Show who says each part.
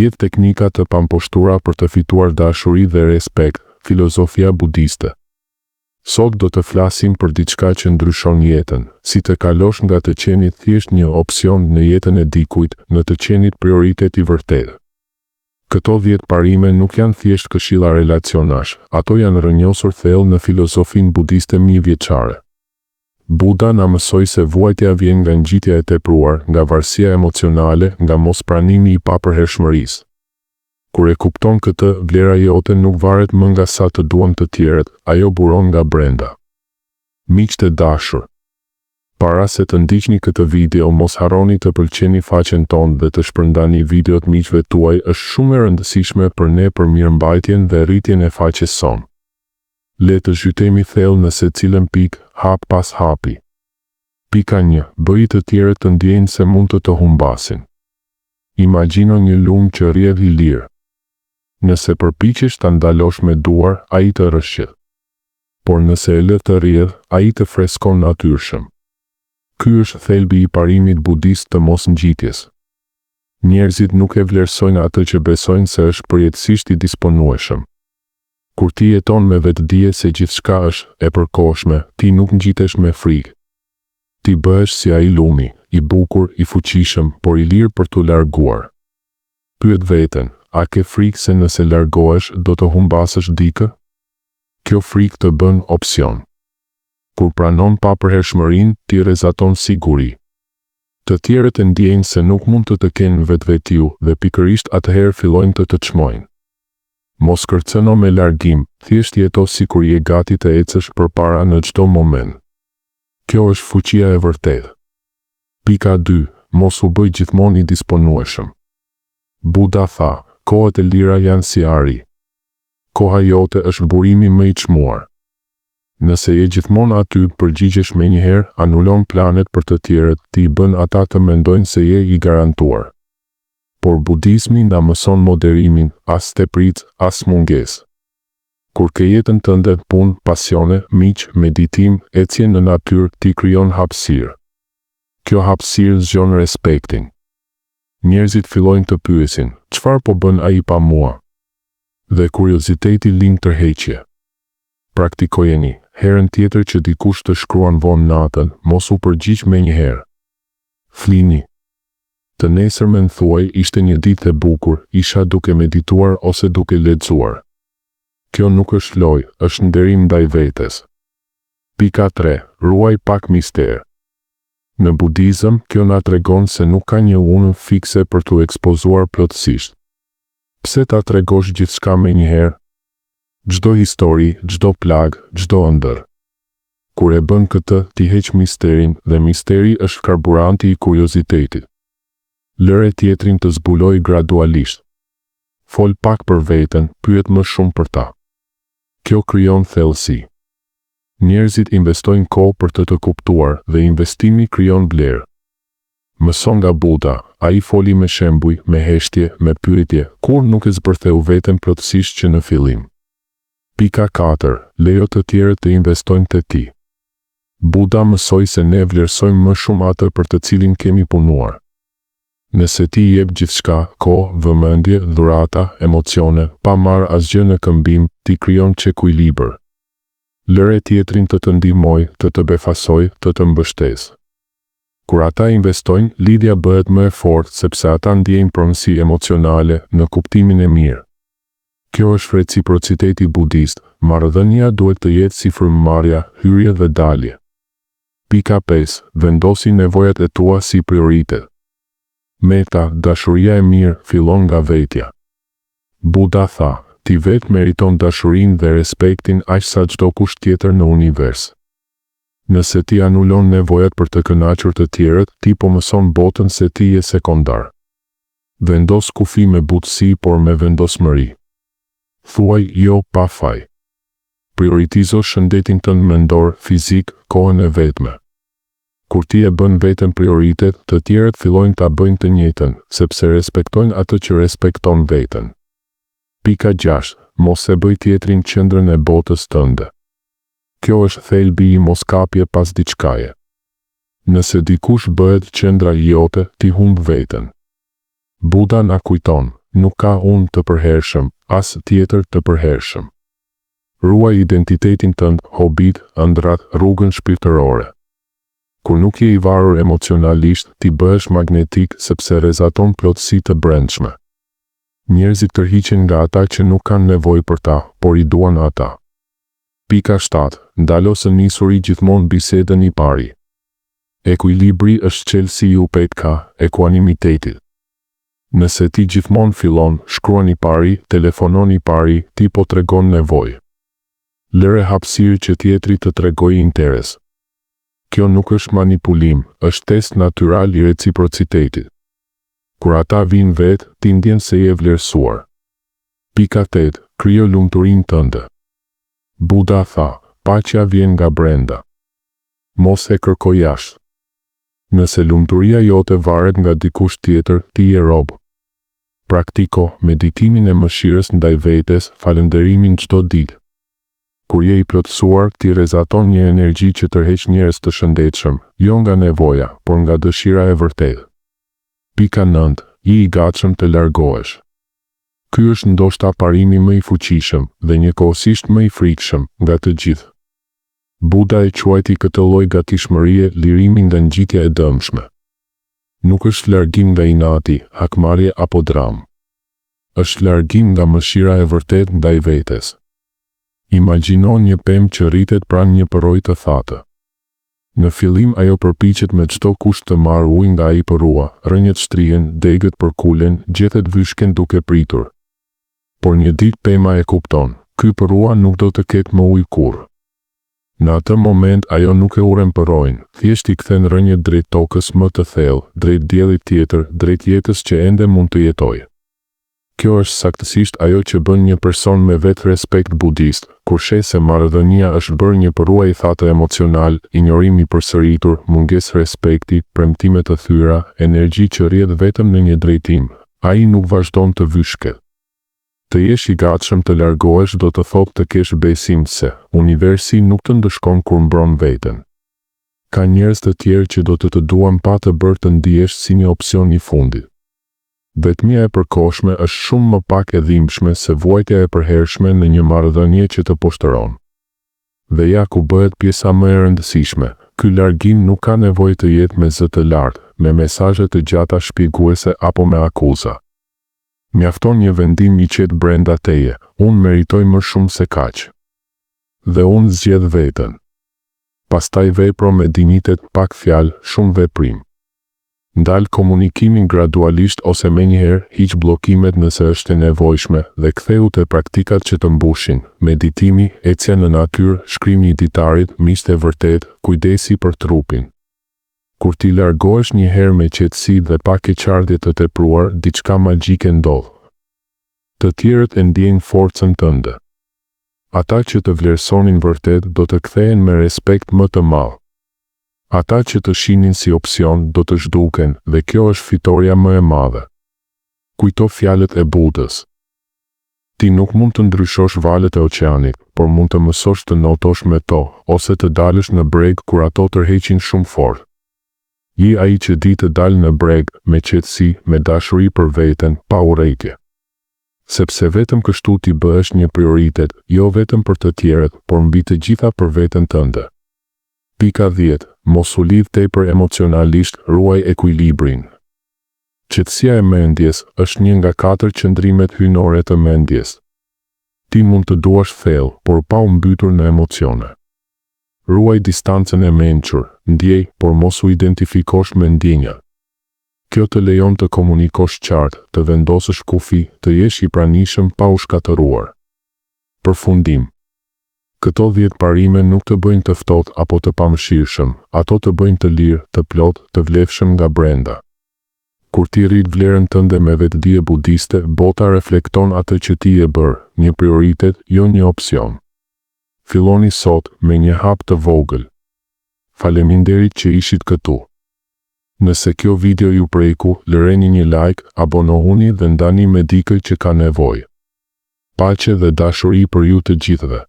Speaker 1: 10 teknika të pamposhtura për të fituar dashuri dhe respekt, filozofia budiste. Sot do të flasim për diçka që ndryshon jetën, si të kalosh nga të qenit thjesht një opsion në jetën e dikujt, në të qenit prioritet i vërtetë. Këto 10 parime nuk janë thjesht këshilla relacionash, ato janë rrënjosur thellë në filozofinë budiste mijëvjeçare. Buda na mësoi se vuajtja vjen nga ngjitja e tepruar, nga varësia emocionale, nga mospranimi i papërhershmërisë. Kur e kupton këtë, vlera jote nuk varet më nga sa të duan të tjerët, ajo buron nga brenda. Miqtë e dashur, para se të ndiqni këtë video, mos harroni të pëlqeni faqen tonë dhe të shpërndani videot miqve tuaj, është shumë e rëndësishme për ne për mirëmbajtjen dhe rritjen e faqes sonë. Le të zhytemi thellë në secilën pikë, hap pas hapi. Pika 1. Bëj të tjerët të ndjejnë se mund të humbasin. Imagjino një lumë që rrjedh i lirë. Nëse përpiqesh ta ndalosh me duar, ai të rrëshqet. Por nëse e lë të rrjedh, ai të freskon natyrshëm. Ky është thelbi i parimit budist të mosngjitjes. Njerëzit nuk e vlerësojnë atë që besojnë se është përjetësisht i disponueshëm. Kur ti jeton me vetdije se gjithçka është e përkohshme, ti nuk ngjitesh me frikë. Ti bëhesh si ai lumi, i bukur, i fuqishëm, por i lirë për t'u larguar. Pyet veten, a ke frikë se nëse largohesh do të humbasësh dikë? Kjo frikë të bën opsion. Kur pranon papërhershmërinë, ti rrezaton siguri. Të tjerët e ndjejnë se nuk mund të kenë vetvetiu dhe pikërisht atëherë fillojnë të çmojnë. Mos kërcëno me largim, thjesht jeto sikur je gati të ecësh përpara në çdo moment. Kjo është fuqia e vërtetë. Pika 2. Mos u bëj gjithmonë i disponueshëm. Buda tha, kohët e lira janë si ari. Koha jote është burimi më i çmuar. Nëse je gjithmonë aty, përgjigjesh menjëherë, anulon planet për të tjerët, ti bën ata të mendojnë se je i garantuar. Por budizmi na mëson moderimin, as teprit, as mungesë. Kur ke jetën tënde, punë, pasione, miq, meditim, ecje në natyrë, ti krijon hapësirë. Kjo hapësirë zgjon respektin. Njerëzit fillojnë të pyesin, çfarë po bën ai pa mua? Dhe kurioziteti lind tërheqje. Praktikojeni, herën tjetër që dikush të shkruan vonë natën, mos u përgjigj menjëherë. Flini. Të nesërmen thuaj, ishte një ditë e bukur, isha duke medituar ose duke lexuar. Kjo nuk është lojë, është nderim ndaj vetes. Pika 3. Ruaj pak mister. Në budizëm, kjo na tregon se nuk ka një unë fikse për t'u ekspozuar plotësisht. Pse ta tregosh gjithçka menjëherë? Çdo histori, çdo plag, çdo ëndër. Kur e bën këtë, ti heq misterin dhe misteri është karburanti i kuriozitetit. Lëre tjetrin të zbuloj gradualisht. Fol pak për veten, pyet më shumë për ta. Kjo krijon thellësi. Njerëzit investojnë kohë për të kuptuar dhe investimi krijon vlerë. Mëson nga Buda, ai foli me shembuj, me heshtje, me pyetje, kur nuk e zbërtheu veten plotësisht që në fillim. Pika 4. Lejo të tjerët të investojnë te ti. Buda mësoi se ne vlerësojmë më shumë atë për të cilin kemi punuar. Nëse ti jep gjithçka, kohë, vëmendje, dhurata, emocione, pa marrë asgjë në këmbim, ti krijon çekuilibër. Lëre tjetrin të të ndihmoj, të befasoj, të mbështesë. Kur ata investojnë, lidhja bëhet më e fortë sepse ata ndjejnë pronësi emocionale në kuptimin e mirë. Kjo është reciprociteti budist, marrëdhënia duhet të jetë si frymëmarrja, hyrje dhe dalje. Pika 5. Vendosi nevojat e tua si prioritet. Meta, dashuria e mirë, fillon nga vetja. Buda tha, ti vetë meriton dashurinë dhe respektin aq sa çdo kush tjetër në univers. Nëse ti anulon nevojat për të kënaqur të tjerët, ti po mëson botën se ti je sekondar. Vendos kufi me butësi por me vendosmëri. Thuaj jo pa faj. Prioritizo shëndetin tënd mendor, fizik, kohën e vetme. Kur ti e bën veten prioritet, të tjerët fillojnë ta bëjnë të njëjtën, sepse respektojnë atë që respekton veten. Pika 6. Mos e bëj tjetrin qendrën e botës tënde. Kjo është thelbi i moskapje pas diçkaje. Nëse dikush bëhet qendra jote, ti humb veten. Buda na kujton, nuk ka unë të përhershëm, as tjetër të përhershëm. Ruaj identitetin tënd, hobit, ëndrat, rrugën shpirtërore. Kur nuk je i varur emocionalisht, ti bëhesh magnetik sepse rrezaton plotësi të brendshme. Njerëzit tërhiqen nga ata që nuk kanë nevojë për ta, por i duan ata. Pika 7. Ndalo së nisuri gjithmonë bisedën i pari. Ekuilibri është çelësi i upetka, ekuanimitetit. Nëse ti gjithmonë fillon, shkruan i pari, telefonon i pari, ti po tregon nevojë. Lëre hapësirë që tjetri të tregojë interes. Kjo nuk është manipulim, është test natyral i reciprocitetit. Kur ata vinë vetë, ti ndjen se je vlerësuar. Pika 8. Krijo lumturinë tënde. Buda tha, paqja vjen nga brenda. Mos e kërko jashtë. Nëse lumturia jote varet nga dikush tjetër, ti je rob. Praktiko meditimin e mëshirës ndaj vetes, falënderimin çdo ditë. Kur je i plotësuar, ti rrezaton një energji që tërheq njerëz të shëndetshëm, jo nga nevoja, por nga dëshira e vërtetë. Pika 9. Je i gatshëm të largohesh. Ky është ndoshta parimi më i fuqishëm dhe njëkohësisht më i frikshëm nga të gjithë. Buda e quajti këtë lloj gatishmërie lirimin nga ngjitja e dëmshme. Nuk është largim nga inati, hakmarrje apo dram. Është largim nga mëshira e vërtetë ndaj vetes. Imagjino një pemë që rritet pranë një përroj të thatë. Në fillim ajo përpiqet me çdo kusht të marrë ujë nga ai përrua, rrënjët shtrihen, degët përkulen, gjethet vyshken duke pritur. Por një ditë pema e kupton, ky përrua nuk do të ketë më ujë kurrë. Në atë moment ajo nuk e urren përrojin, thjesht I kthen rrënjët drejt tokës më të thellë, drejt diellit tjetër, drejt jetës që ende mund të jetojë. Kjo është saktësisht ajo që bën një person me vetë respekt budist, kur sheh se marrëdhënia është bërë një përrua I thatë emocional, injorim I përsëritur, mungesë respekti, premtime të thyra, energji që rrjedh vetëm në një drejtim, ai nuk vazhdon të vyshket. Të jesh I gatshëm të largohesh do të thotë të kesh besim se universi nuk të ndëshkon kur mbron veten. Ka njerëz të tjerë që do të duan pa të bërë të ndihesh si një opsion I fundit. Vetmia e përkohshme është shumë më pak e dhimbshme se vuajtja e përhershme në një marrëdhënie që të poshtëron. Dhe ja ku bëhet pjesa më e rëndësishme, ky largim nuk ka nevojë të jetë me zë të lartë, me mesazhe të gjata shpjeguese apo me akuza. Mjafton një vendim I qetë brenda teje, unë meritoj më shumë se kaq. Dhe unë zgjedh veten. Pastaj vepro me dinjitet, pak fjalë, shumë veprim. Ndal komunikimin gradualisht ose menjëherë hiq bllokimet nëse është e nevojshme dhe ktheu te praktikat që të mbushin, meditimi, ecja në natyrë, shkrimi I ditarit, miqtë e vërtet, kujdesi për trupin. Kur ti largohesh një herë me qetësi dhe pa keqardhje të tepruar, diçka magjike ndodh. Të tjerët e ndjejnë forcën tënde. Ata që të vlerësonin vërtet do të kthehen me respekt më të madh. Ata që të shihnin si opsion do të zhduken dhe kjo është fitoria më e madhe. Kujto fjalët e Budës. Ti nuk mund të ndryshosh valët e oqeanit, por mund të mësosh të notosh me to, ose të dalësh në breg kur ato tërheqin shumë fort. Je ai që di të dalë në breg, me qetësi, me dashuri për veten, pa urrejtje. Sepse vetëm kështu ti bëhesh një prioritet, jo vetëm për të tjerët, por mbi të gjitha për veten tënde. Pika 10. Mos u lidh tepër emocionalisht, ruaj ekuilibrin. Qetësia e mendjes është një nga 4 qëndrimet hyjnore të mendjes. Ti mund të duash thellë, por pa u mbytur në emocione. Ruaj distancën e mençur, ndjej, por mos u identifikosh me ndjenja. Kjo të lejon të komunikosh qartë, të vendosësh kufi, të jesh I pranishëm pa u shkatëruar. Përfundim. Këto 10 parime nuk të bëjnë të ftohtë apo të pamëshirshëm, ato të bëjnë të lirë, të plotë, të vlefshëm nga brenda. Kur ti rrit vlerën tënde me vetëdije budiste, bota reflekton atë që ti e bërë, një prioritet, jo një opsion. Filloni sot me një hap të vogël. Faleminderit që ishit këtu. Nëse kjo video ju preku, lëreni një like, abonohuni dhe ndani me dikë që ka nevojë. Paqe dhe dashuri për ju të gjithëve.